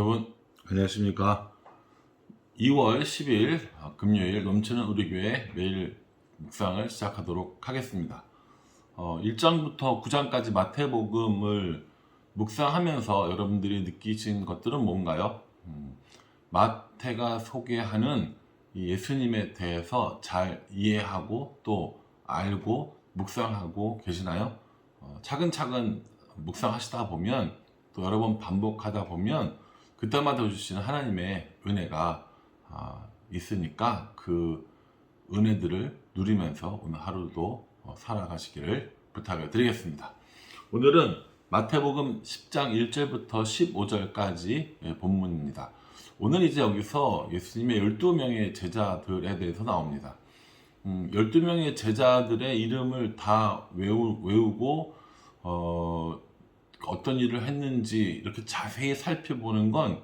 여러분 안녕하십니까. 2월 10일 금요일 넘치는 우리 교회 매일 묵상을 시작하도록 하겠습니다. 1장부터 9장까지 마태복음을 묵상하면서 여러분들이 느끼신 것들은 뭔가요? 마태가 소개하는 이 예수님에 대해서 잘 이해하고 또 알고 묵상하고 계시나요? 차근차근 묵상하시다 보면 또 여러 번 반복하다 보면 그때마다 주시는 하나님의 은혜가 있으니까 그 은혜들을 누리면서 오늘 하루도 살아가시기를 부탁을 드리겠습니다. 오늘은 마태복음 10장 1절부터 15절까지 본문입니다. 오늘 이제 여기서 예수님의 12명의 제자들에 대해서 나옵니다. 12명의 제자들의 이름을 다 외우고 어떤 일을 했는지 이렇게 자세히 살펴보는 건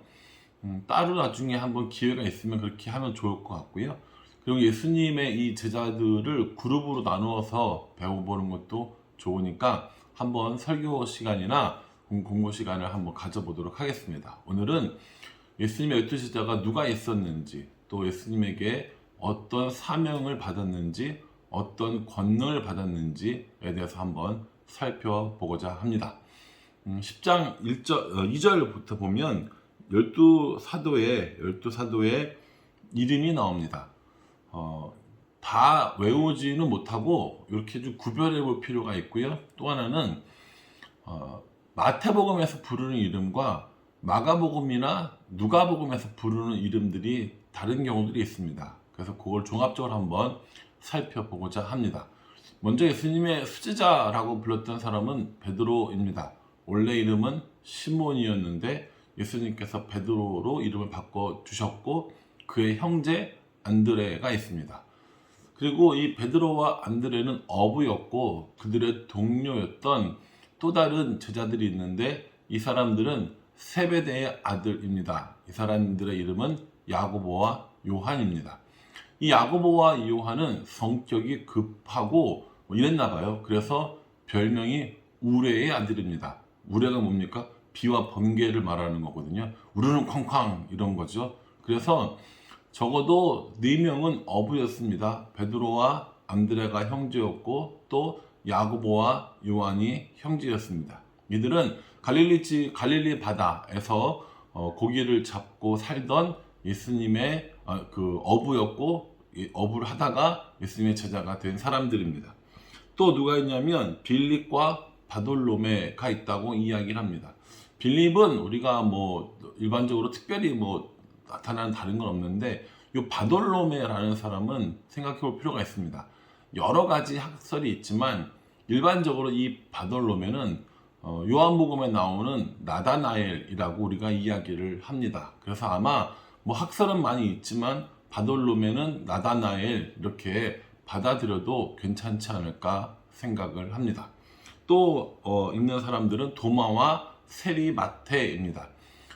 따로 나중에 한번 기회가 있으면 그렇게 하면 좋을 것 같고요. 그리고 예수님의 이 제자들을 그룹으로 나누어서 배워보는 것도 좋으니까 한번 설교 시간이나 공부 시간을 한번 가져보도록 하겠습니다. 오늘은 예수님의 12제자가 누가 있었는지, 또 예수님에게 어떤 사명을 받았는지, 어떤 권능을 받았는지에 대해서 한번 살펴보고자 합니다. 10장 2절부터 보면 12사도의 이름이 나옵니다. 다 외우지는 못하고 이렇게 좀 구별해 볼 필요가 있고요. 또 하나는 마태복음에서 부르는 이름과 마가복음이나 누가복음에서 부르는 이름들이 다른 경우들이 있습니다. 그래서 그걸 종합적으로 한번 살펴보고자 합니다. 먼저 예수님의 수제자라고 불렀던 사람은 베드로입니다. 원래 이름은 시몬이었는데 예수님께서 베드로로 이름을 바꿔주셨고 그의 형제 안드레가 있습니다. 그리고 이 베드로와 안드레는 어부였고 그들의 동료였던 또 다른 제자들이 있는데 이 사람들은 세베대의 아들입니다. 이 사람들의 이름은 야고보와 요한입니다. 이 야고보와 이 요한은 성격이 급하고 이랬나 봐요. 그래서 별명이 우레의 아들입니다. 우레가 뭡니까? 비와 번개를 말하는 거거든요. 우르는 쾅쾅 이런 거죠. 그래서 적어도 4명은 어부였습니다. 베드로와 안드레가 형제였고 또 야고보와 요한이 형제였습니다. 이들은 갈릴리 바다에서 고기를 잡고 살던 예수님의 그 어부였고 어부를 하다가 예수님의 제자가 된 사람들입니다. 또 누가 있냐면 빌립과 바돌로메가 있다고 이야기를 합니다. 빌립은 우리가 일반적으로 특별히 나타나는 다른 건 없는데 이 바돌로메라는 사람은 생각해 볼 필요가 있습니다. 여러 가지 학설이 있지만 일반적으로 이 바돌로메는 요한복음에 나오는 나다나엘이라고 우리가 이야기를 합니다. 그래서 아마 학설은 많이 있지만 바돌로메는 나다나엘 이렇게 받아들여도 괜찮지 않을까 생각을 합니다. 또 있는 사람들은 도마와 세리마테입니다.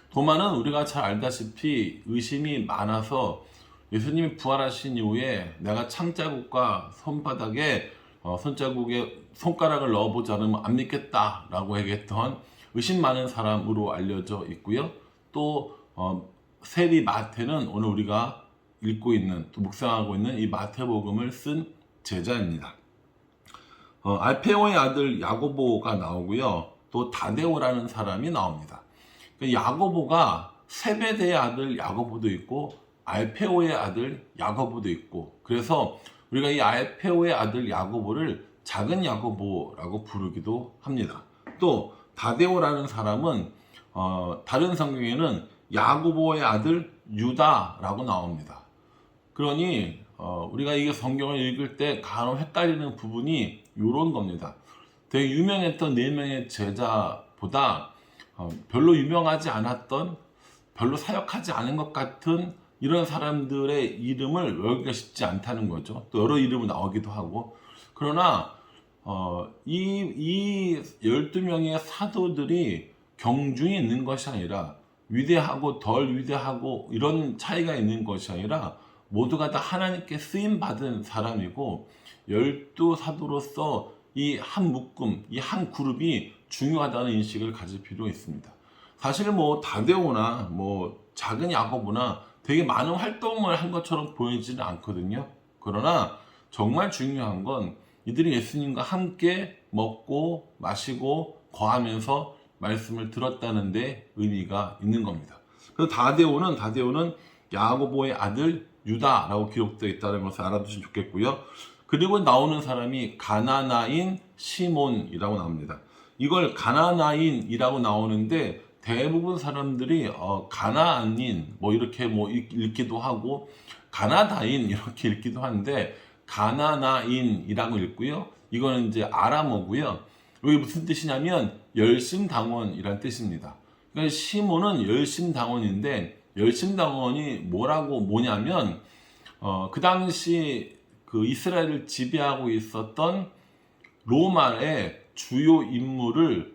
도마는 우리가 잘 알다시피 의심이 많아서 예수님이 부활하신 이후에 내가 창자국과 손바닥에 손자국에 손가락을 넣어보지 않으면 안 믿겠다라고 얘기했던 의심 많은 사람으로 알려져 있고요. 또 세리마테는 오늘 우리가 읽고 있는 또 묵상하고 있는 이 마태복음을 쓴 제자입니다. 알페오의 아들 야고보가 나오고요. 또 다데오라는 사람이 나옵니다. 야고보가 세베대의 아들 야고보도 있고 알페오의 아들 야고보도 있고 그래서 우리가 이 알페오의 아들 야고보를 작은 야고보라고 부르기도 합니다. 또 다데오라는 사람은 다른 성경에는 야고보의 아들 유다라고 나옵니다. 그러니 우리가 이게 성경을 읽을 때 간혹 헷갈리는 부분이 이런 겁니다. 되게 유명했던 4명의 제자보다 별로 유명하지 않았던 별로 사역하지 않은 것 같은 이런 사람들의 이름을 외우기가 쉽지 않다는 거죠. 또 여러 이름이 나오기도 하고 그러나 이 12명의 사도들이 경중이 있는 것이 아니라 위대하고 덜 위대하고 이런 차이가 있는 것이 아니라 모두가 다 하나님께 쓰임받은 사람이고 12사도로서 이 한 묶음, 이 한 그룹이 중요하다는 인식을 가질 필요가 있습니다. 사실 뭐 다데오나 뭐 작은 야고보나 되게 많은 활동을 한 것처럼 보이지는 않거든요. 그러나 정말 중요한 건 이들이 예수님과 함께 먹고 마시고 거하면서 말씀을 들었다는 데 의미가 있는 겁니다. 그래서 다데오는 야고보의 아들 유다라고 기록되어 있다는 것을 알아두시면 좋겠고요. 그리고 나오는 사람이 가나나인 시몬이라고 나옵니다. 이걸 가나나인이라고 나오는데 대부분 사람들이 가나안인 뭐 이렇게 뭐 읽기도 하고 가나다인 이렇게 읽기도 하는데 가나나인이라고 읽고요. 이거는 이제 아람어고요. 이게 무슨 뜻이냐면 열심당원이란 뜻입니다. 그러니까 시몬은 열심당원인데 열심당원이 뭐냐면 그 당시 그 이스라엘을 지배하고 있었던 로마의 주요 인물을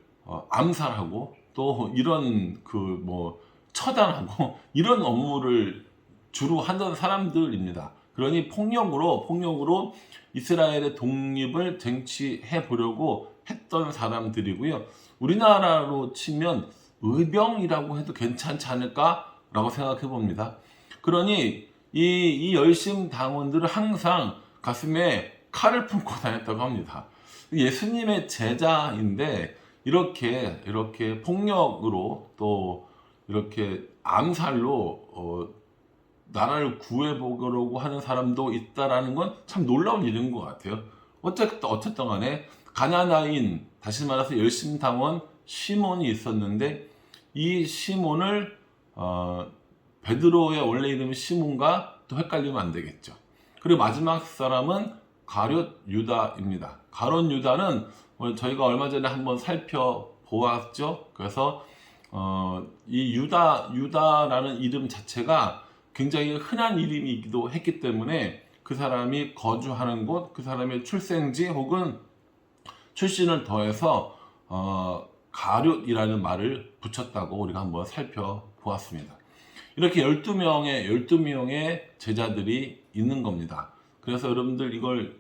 암살하고 또 이런 그 뭐 처단하고 이런 업무를 주로 하던 사람들입니다. 그러니 폭력으로 이스라엘의 독립을 쟁취해 보려고 했던 사람들이고요. 우리나라로 치면 의병이라고 해도 괜찮지 않을까라고 생각해 봅니다. 그러니 이 열심 당원들은 항상 가슴에 칼을 품고 다녔다고 합니다. 예수님의 제자인데 이렇게 폭력으로 또 이렇게 암살로 나라를 구해보려고 하는 사람도 있다라는 건 참 놀라운 일인 것 같아요. 어쨌든 간에 가나나인, 다시 말해서 열심당원 시몬이 있었는데 이 시몬을 베드로의 원래 이름이 시몬과 또 헷갈리면 안 되겠죠. 그리고 마지막 사람은 가룟 유다입니다. 가룟 유다는 저희가 얼마 전에 한번 살펴보았죠. 그래서 이 유다라는 이름 자체가 굉장히 흔한 이름이기도 했기 때문에 그 사람이 거주하는 곳, 그 사람의 출생지 혹은 출신을 더해서 가룟이라는 말을 붙였다고 우리가 한번 살펴보았습니다. 이렇게 12명의 제자들이 있는 겁니다. 그래서 여러분들 이걸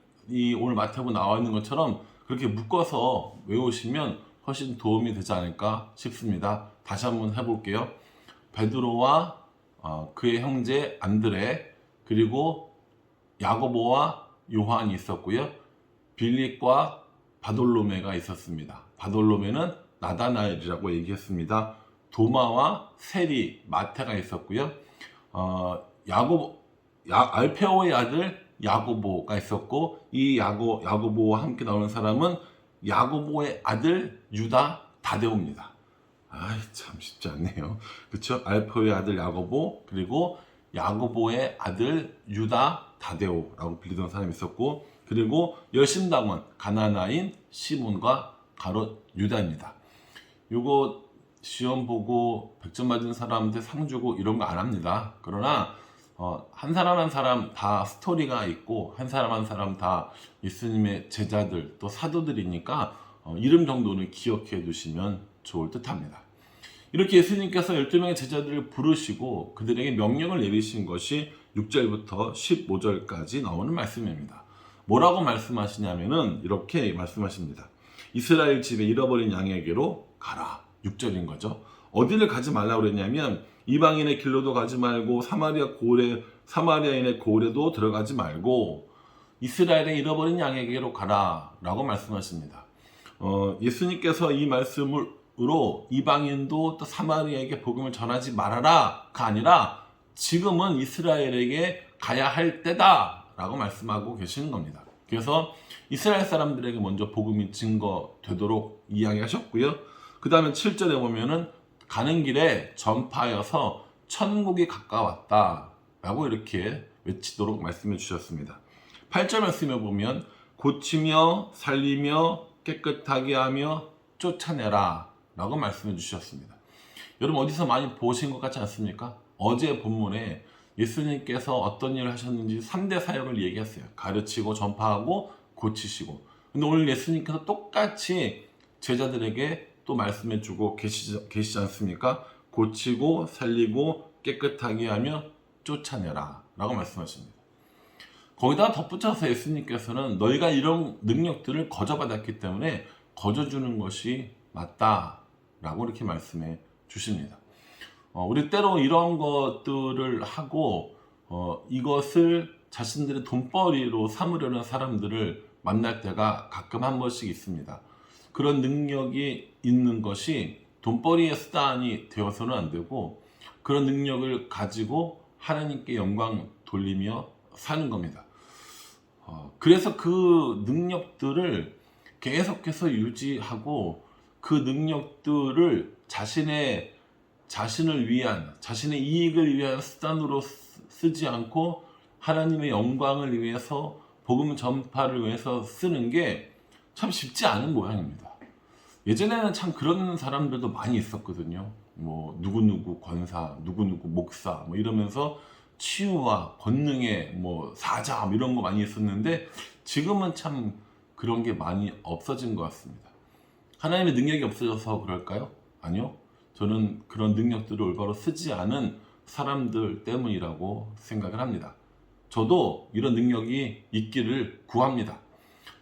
오늘 마태복음 나와 있는 것처럼 그렇게 묶어서 외우시면 훨씬 도움이 되지 않을까 싶습니다. 다시 한번 해볼게요. 베드로와 그의 형제 안드레, 그리고 야고보와 요한이 있었고요. 빌립과 바돌로메가 있었습니다. 바돌로메는 나다나엘이라고 얘기했습니다. 도마와 세리, 마태가 있었고요. 알페오의 아들 야고보가 있었고, 이 야고보와 함께 나오는 사람은 야고보의 아들 유다 다데오입니다. 참 쉽지 않네요. 그렇죠? 알페오의 아들 야고보, 그리고 야고보의 아들 유다 다데오라고 불리던 사람이 있었고, 그리고 열심당원 가나나인 시몬과 가룟 유다입니다. 요거 시험 보고 100점 맞은 사람한테 상 주고 이런 거 안 합니다. 그러나 한 사람 한 사람 다 스토리가 있고 한 사람 한 사람 다 예수님의 제자들 또 사도들이니까 이름 정도는 기억해 두시면 좋을 듯 합니다. 이렇게 예수님께서 12명의 제자들을 부르시고 그들에게 명령을 내리신 것이 6절부터 15절까지 나오는 말씀입니다. 뭐라고 말씀하시냐면은 이렇게 말씀하십니다. 이스라엘 집에 잃어버린 양에게로 가라. 6절인 거죠. 어디를 가지 말라고 그랬냐면 이방인의 길로도 가지 말고 사마리아인의 고래도 들어가지 말고 이스라엘의 잃어버린 양에게로 가라 라고 말씀하십니다. 예수님께서 이 말씀으로 이방인도 또 사마리아에게 복음을 전하지 말아라가 아니라 지금은 이스라엘에게 가야 할 때다 라고 말씀하고 계시는 겁니다. 그래서 이스라엘 사람들에게 먼저 복음이 증거되도록 이야기하셨고요. 그 다음에 7절에 보면은 가는 길에 전파하여서 천국이 가까웠다 라고 이렇게 외치도록 말씀해 주셨습니다. 8절 말씀에 보면 고치며 살리며 깨끗하게 하며 쫓아내라 라고 말씀해 주셨습니다. 여러분 어디서 많이 보신 것 같지 않습니까? 어제 본문에 예수님께서 어떤 일을 하셨는지 3대 사역을 얘기했어요. 가르치고 전파하고 고치시고. 근데 오늘 예수님께서 똑같이 제자들에게 또 말씀해 주고 계시지 않습니까? 고치고 살리고 깨끗하게 하며 쫓아내라 라고 말씀하십니다. 거기다가 덧붙여서 예수님께서는 너희가 이런 능력들을 거저받았기 때문에 거저주는 것이 맞다 라고 이렇게 말씀해 주십니다. 우리 때로 이런 것들을 하고 이것을 자신들의 돈벌이로 삼으려는 사람들을 만날 때가 가끔 한 번씩 있습니다. 그런 능력이 있는 것이 돈벌이의 수단이 되어서는 안 되고, 그런 능력을 가지고 하나님께 영광 돌리며 사는 겁니다. 그래서 그 능력들을 계속해서 유지하고, 그 능력들을 자신을 위한, 자신의 이익을 위한 수단으로 쓰지 않고 하나님의 영광을 위해서, 복음 전파를 위해서 쓰는 게 참 쉽지 않은 모양입니다. 예전에는 참 그런 사람들도 많이 있었거든요. 뭐 누구누구 권사, 누구누구 목사 뭐 이러면서 치유와 권능의 뭐 사자 뭐 이런 거 많이 있었는데, 지금은 참 그런 게 많이 없어진 것 같습니다. 하나님의 능력이 없어져서 그럴까요? 아니요. 저는 그런 능력들을 올바로 쓰지 않은 사람들 때문이라고 생각을 합니다. 저도 이런 능력이 있기를 구합니다.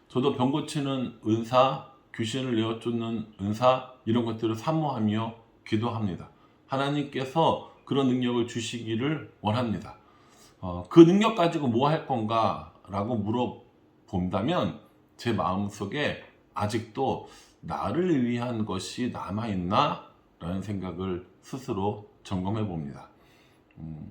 저도 병 고치는 은사, 귀신을 내어쫓는 은사, 이런 것들을 사모하며 기도합니다. 하나님께서 그런 능력을 주시기를 원합니다. 그 능력 가지고 뭐 할 건가 라고 물어본다면, 제 마음속에 아직도 나를 위한 것이 남아있나? 라는 생각을 스스로 점검해 봅니다.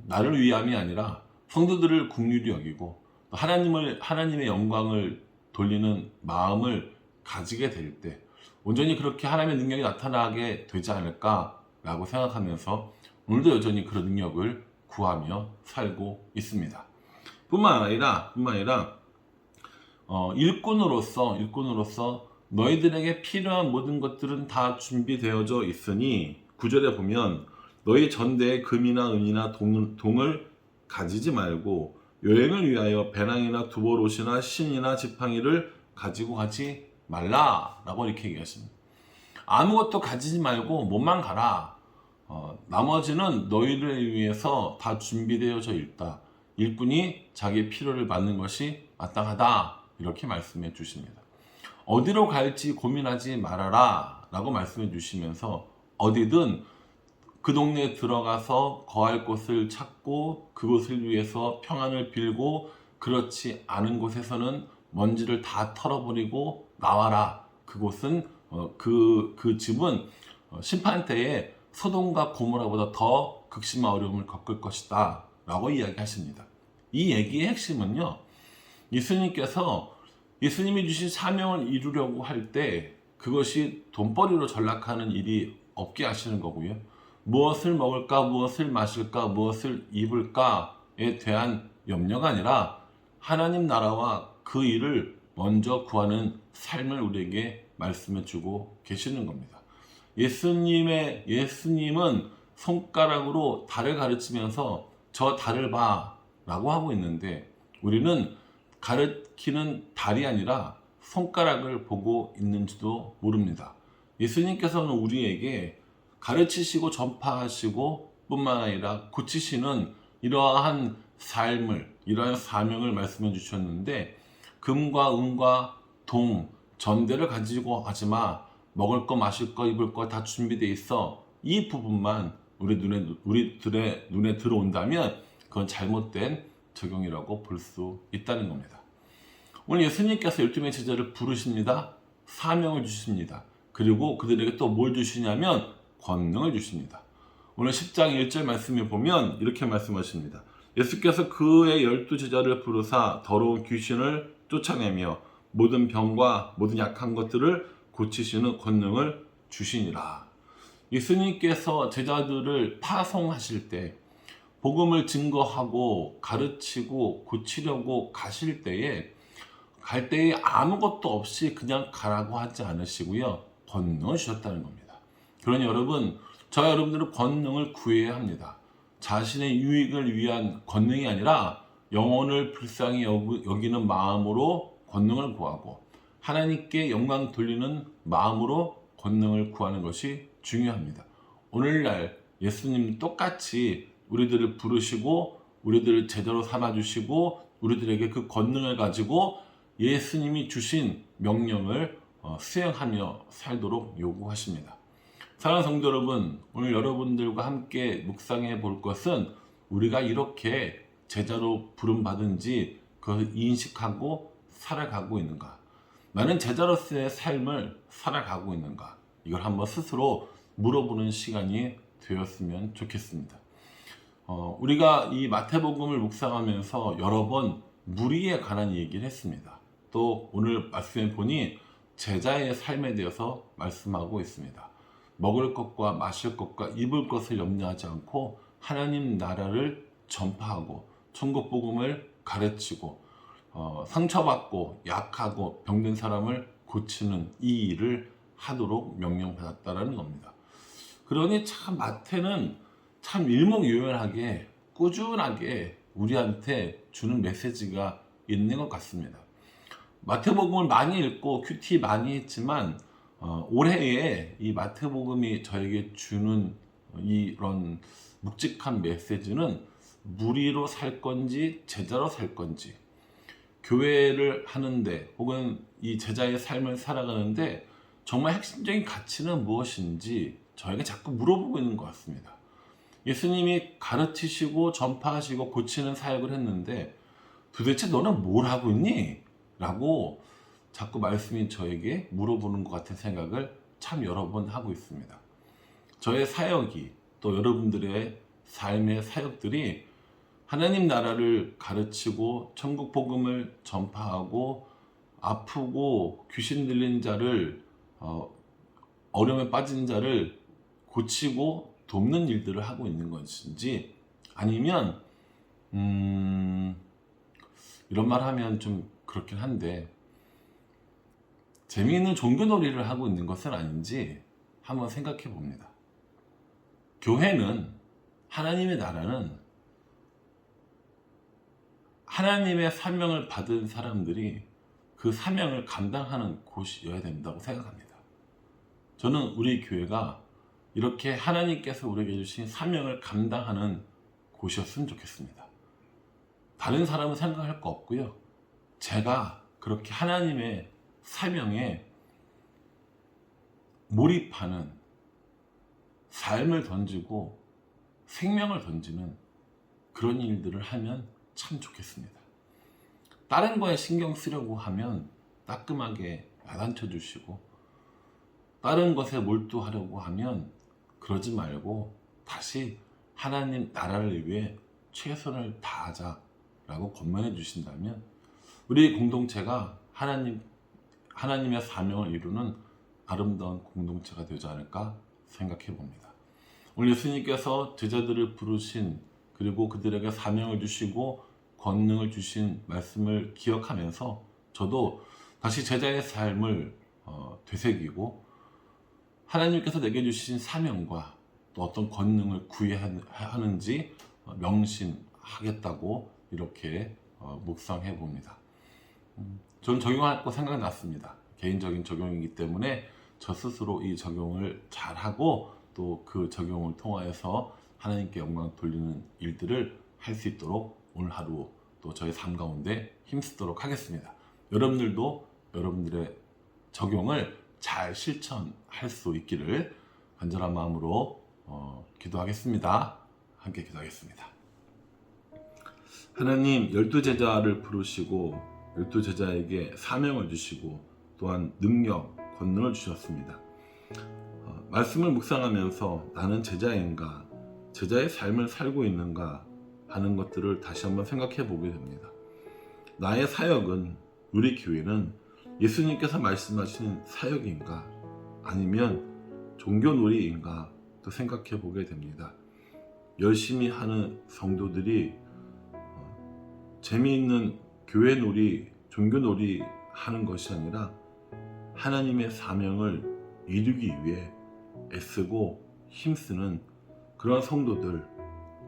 나를 위함이 아니라 성도들을 국률이 여기고, 하나님의 영광을 돌리는 마음을 가지게 될 때 온전히 그렇게 하나님의 능력이 나타나게 되지 않을까라고 생각하면서 오늘도 여전히 그런 능력을 구하며 살고 있습니다. 뿐만 아니라 일꾼으로서 너희들에게 필요한 모든 것들은 다 준비되어져 있으니, 9절에 보면 너희 전대에 금이나 은이나 동을 가지지 말고 여행을 위하여 배낭이나 두보롯이나 신이나 지팡이를 가지고 가지 말라라고 이렇게 얘기하십니다. 아무것도 가지지 말고 몸만 가라. 나머지는 너희를 위해서 다 준비되어져 있다. 일꾼이 자기의 필요를 받는 것이 마땅하다. 이렇게 말씀해 주십니다. 어디로 갈지 고민하지 말아라 라고 말씀해 주시면서, 어디든 그 동네에 들어가서 거할 곳을 찾고 그곳을 위해서 평안을 빌고, 그렇지 않은 곳에서는 먼지를 다 털어버리고 나와라. 그곳은 그 집은 심판 때에 소돔과 고모라보다 더 극심한 어려움을 겪을 것이다 라고 이야기하십니다. 이 얘기의 핵심은요, 예수님이 주신 사명을 이루려고 할 때 그것이 돈벌이로 전락하는 일이 없게 하시는 거고요. 무엇을 먹을까, 무엇을 마실까, 무엇을 입을까에 대한 염려가 아니라 하나님 나라와 그 일을 먼저 구하는 삶을 우리에게 말씀해 주고 계시는 겁니다. 예수님은 손가락으로 달을 가르치면서 저 달을 봐 라고 하고 있는데, 우리는 가르치는 달이 아니라 손가락을 보고 있는지도 모릅니다. 예수님께서는 우리에게 가르치시고 전파하시고 뿐만 아니라 고치시는 이러한 삶을, 이러한 사명을 말씀해 주셨는데, 금과 은과 동, 전대를 가지고 하지 마. 먹을 거, 마실 거, 입을 거 다 준비되어 있어. 이 부분만 우리들의 눈에 들어온다면 그건 잘못된 적용이라고 볼 수 있다는 겁니다. 오늘 예수님께서 12명의 제자를 부르십니다. 사명을 주십니다. 그리고 그들에게 또 뭘 주시냐면 권능을 주십니다. 오늘 10장 1절 말씀에 보면 이렇게 말씀하십니다. 예수께서 그의 12제자를 부르사 더러운 귀신을 쫓아내며 모든 병과 모든 약한 것들을 고치시는 권능을 주시니라. 예수님께서 제자들을 파송하실 때, 복음을 증거하고 가르치고 고치려고 가실 때에, 갈 때에 아무것도 없이 그냥 가라고 하지 않으시고요, 권능을 주셨다는 겁니다. 그러니 여러분, 저와 여러분들은 권능을 구해야 합니다. 자신의 유익을 위한 권능이 아니라 영혼을 불쌍히 여기는 마음으로 권능을 구하고, 하나님께 영광 돌리는 마음으로 권능을 구하는 것이 중요합니다. 오늘날 예수님 똑같이 우리들을 부르시고 우리들을 제자로 삼아주시고 우리들에게 그 권능을 가지고 예수님이 주신 명령을 수행하며 살도록 요구하십니다. 사랑하는 성도 여러분, 오늘 여러분들과 함께 묵상해 볼 것은 우리가 이렇게 제자로 부름받은지 그것을 인식하고 살아가고 있는가, 나는 제자로서의 삶을 살아가고 있는가, 이걸 한번 스스로 물어보는 시간이 되었으면 좋겠습니다. 우리가 이 마태복음을 묵상하면서 여러 번 무리에 관한 얘기를 했습니다. 또 오늘 말씀해 보니 제자의 삶에 대해서 말씀하고 있습니다. 먹을 것과 마실 것과 입을 것을 염려하지 않고 하나님 나라를 전파하고 천국 복음을 가르치고 상처받고 약하고 병든 사람을 고치는 이 일을 하도록 명령받았다라는 겁니다. 그러니 참 마태는 참 일목요연하게 꾸준하게 우리한테 주는 메시지가 있는 것 같습니다. 마태복음을 많이 읽고 큐티 많이 했지만 올해에 이 마태복음이 저에게 주는 이런 묵직한 메시지는 무리로 살 건지 제자로 살 건지, 교회를 하는데 혹은 이 제자의 삶을 살아가는데 정말 핵심적인 가치는 무엇인지 저에게 자꾸 물어보고 있는 것 같습니다. 예수님이 가르치시고 전파하시고 고치는 사역을 했는데 도대체 너는 뭘 하고 있니? 라고 자꾸 말씀이 저에게 물어보는 것 같은 생각을 참 여러 번 하고 있습니다. 저의 사역이, 또 여러분들의 삶의 사역들이 하나님 나라를 가르치고 천국 복음을 전파하고 아프고 귀신 들린 자를 어려움에 빠진 자를 고치고 돕는 일들을 하고 있는 것인지, 아니면 이런 말 하면 좀 그렇긴 한데 재미있는 종교놀이를 하고 있는 것은 아닌지 한번 생각해 봅니다. 교회는, 하나님의 나라는 하나님의 사명을 받은 사람들이 그 사명을 감당하는 곳이어야 된다고 생각합니다. 저는 우리 교회가 이렇게 하나님께서 우리에게 주신 사명을 감당하는 곳이었으면 좋겠습니다. 다른 사람은 생각할 거 없고요. 제가 그렇게 하나님의 사명에 몰입하는, 삶을 던지고 생명을 던지는 그런 일들을 하면 참 좋겠습니다. 다른 거에 신경 쓰려고 하면 따끔하게 야단쳐 주시고, 다른 것에 몰두하려고 하면 그러지 말고 다시 하나님 나라를 위해 최선을 다하자라고 권면해 주신다면 우리 공동체가 하나님의 사명을 이루는 아름다운 공동체가 되지 않을까 생각해 봅니다. 오늘 예수님께서 제자들을 부르신, 그리고 그들에게 사명을 주시고 권능을 주신 말씀을 기억하면서 저도 다시 제자의 삶을 되새기고 하나님께서 내게 주신 사명과 또 어떤 권능을 구해야 하는지 명심하겠다고 이렇게 묵상해 봅니다. 저는 적용할 거 생각났습니다. 개인적인 적용이기 때문에 저 스스로 이 적용을 잘하고 또 그 적용을 통하여서 하나님께 영광 돌리는 일들을 할 수 있도록 오늘 하루 또 저의 삶 가운데 힘쓰도록 하겠습니다. 여러분들도 여러분들의 적용을 잘 실천할 수 있기를 간절한 마음으로 기도하겠습니다. 함께 기도하겠습니다. 하나님, 12제자를 부르시고 12제자에게 사명을 주시고 또한 능력, 권능을 주셨습니다. 말씀을 묵상하면서 나는 제자인가, 제자의 삶을 살고 있는가 하는 것들을 다시 한번 생각해 보게 됩니다. 나의 사역은, 우리 교회는 예수님께서 말씀하신 사역인가 아니면 종교놀이인가 또 생각해 보게 됩니다. 열심히 하는 성도들이 재미있는 교회놀이, 종교놀이 하는 것이 아니라 하나님의 사명을 이루기 위해 애쓰고 힘쓰는 그런 성도들,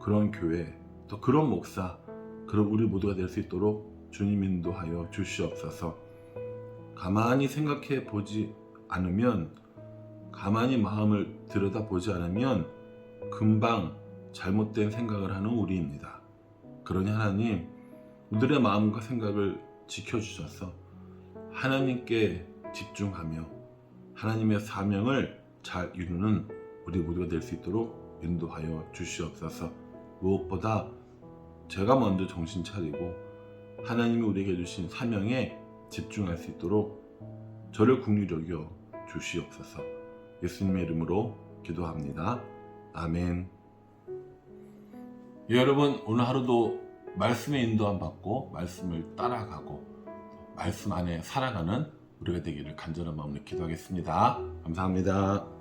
그런 교회, 또 그런 목사, 그런 우리 모두가 될 수 있도록 주님 인도하여 주시옵소서. 가만히 생각해 보지 않으면, 가만히 마음을 들여다보지 않으면 금방 잘못된 생각을 하는 우리입니다. 그러니 하나님, 우리들의 마음과 생각을 지켜주셔서 하나님께 집중하며 하나님의 사명을 잘 이루는 우리 모두가 될 수 있도록 인도하여 주시옵소서. 무엇보다 제가 먼저 정신 차리고 하나님이 우리에게 주신 사명에 집중할 수 있도록 저를 긍휼히 여겨 주시옵소서. 예수님의 이름으로 기도합니다. 아멘. 예, 여러분, 오늘 하루도 말씀의 인도함 받고 말씀을 따라가고 말씀 안에 살아가는 우리가 되기를 간절한 마음으로 기도하겠습니다. 감사합니다.